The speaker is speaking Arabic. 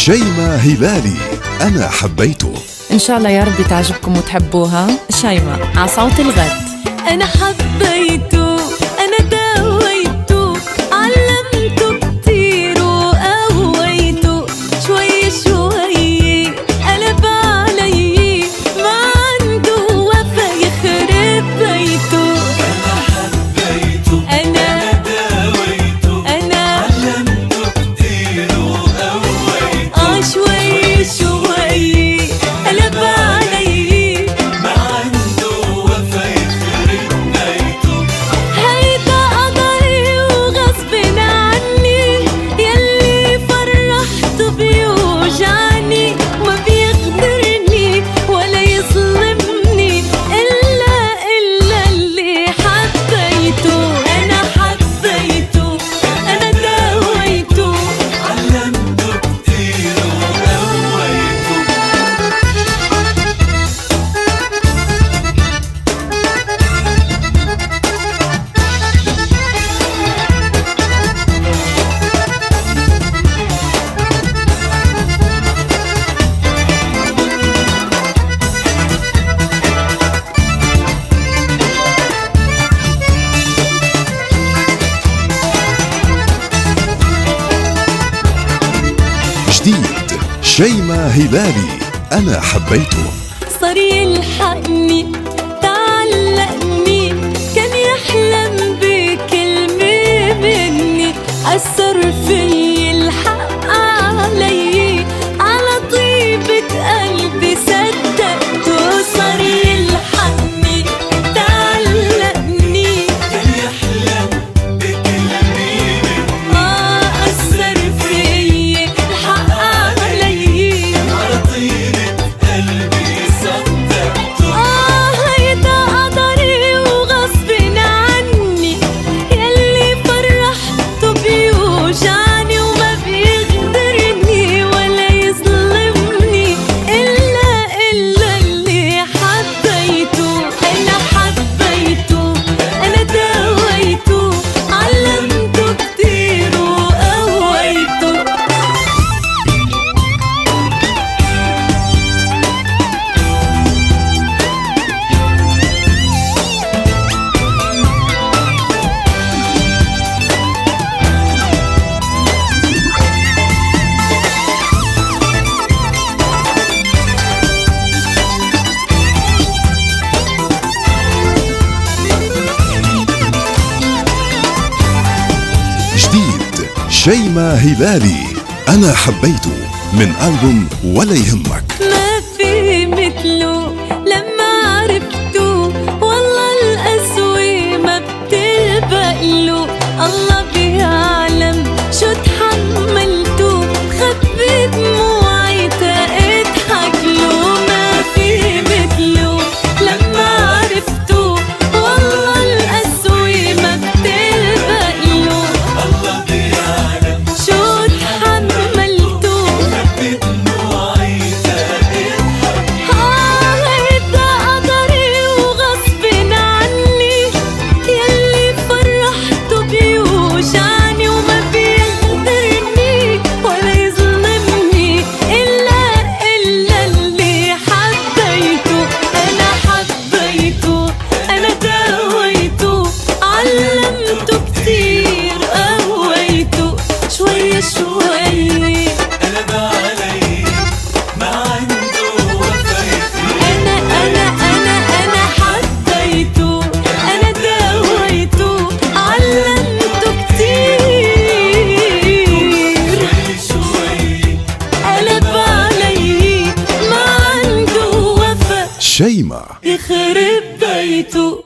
شيماء هلالي أنا حبيته. إن شاء الله يا رب تعجبكم وتحبوها. شيماء على صوت الغد. أنا حبيته، أنا داويته، علمته كتير وقويته، شوي شوي قلب علي، ما عنده وفا يخرب بيته. أنا حبيته، أنا داويته، أنا علمته كتير وقويته، شوي شوي قلب علي، ما عنده وفا يخرب بيته. هيدا قدري وغصب عني، يلي فرحته بيوجعني، ما بيقدرني ولا يظلمني إلا اللي حبيته. أنا حبيته، أنا داويته، علمته كتير وقويته. جديد شيماء هلالي أنا حبيته. صار يلحقني، تعلقني، كان يحلم بكلمة مني، أثر في الحق علي، على طيبة قلبي صدقته. صار يلحقني، تعلقني، كان يحلم بكلمة أثر في الحق علي، على طيبة قلبي صدقته. هيدا قدري وغصب عني، يلي فرحته بيوجعني، وما بيقدرني ولا يظلمني إلا اللي حبيته. أنا حبيته، أنا داويته، علمته كتير وقويته. جديد شيماء هلالي أنا حبيته من ألبوم ولا يهمك. ما في مثله لما عرفته، والله القسوة ما بتلبقله. الله بيعلم شو تحملته، خبي دموعي تضحك له. ما في مثله لما عرفته، والله القسوة ما بتلبقله. الله بيعلم شو تحملته، بدموعي تضحك. هيدا قدري وغصب عني، يلي فرحته بيوجعني، وما بيقدرني ولا يظلمني إلا اللي حبيته. أنا حبيته، أنا داويته، علمته كتير قويته، شوي شوي قلب علي، ما عنده وفا يخرب. أنا حبيته، أنا داويته، علمته كتير، شوي قلب علي، ما عنده وفا شيماء يخرب بيته.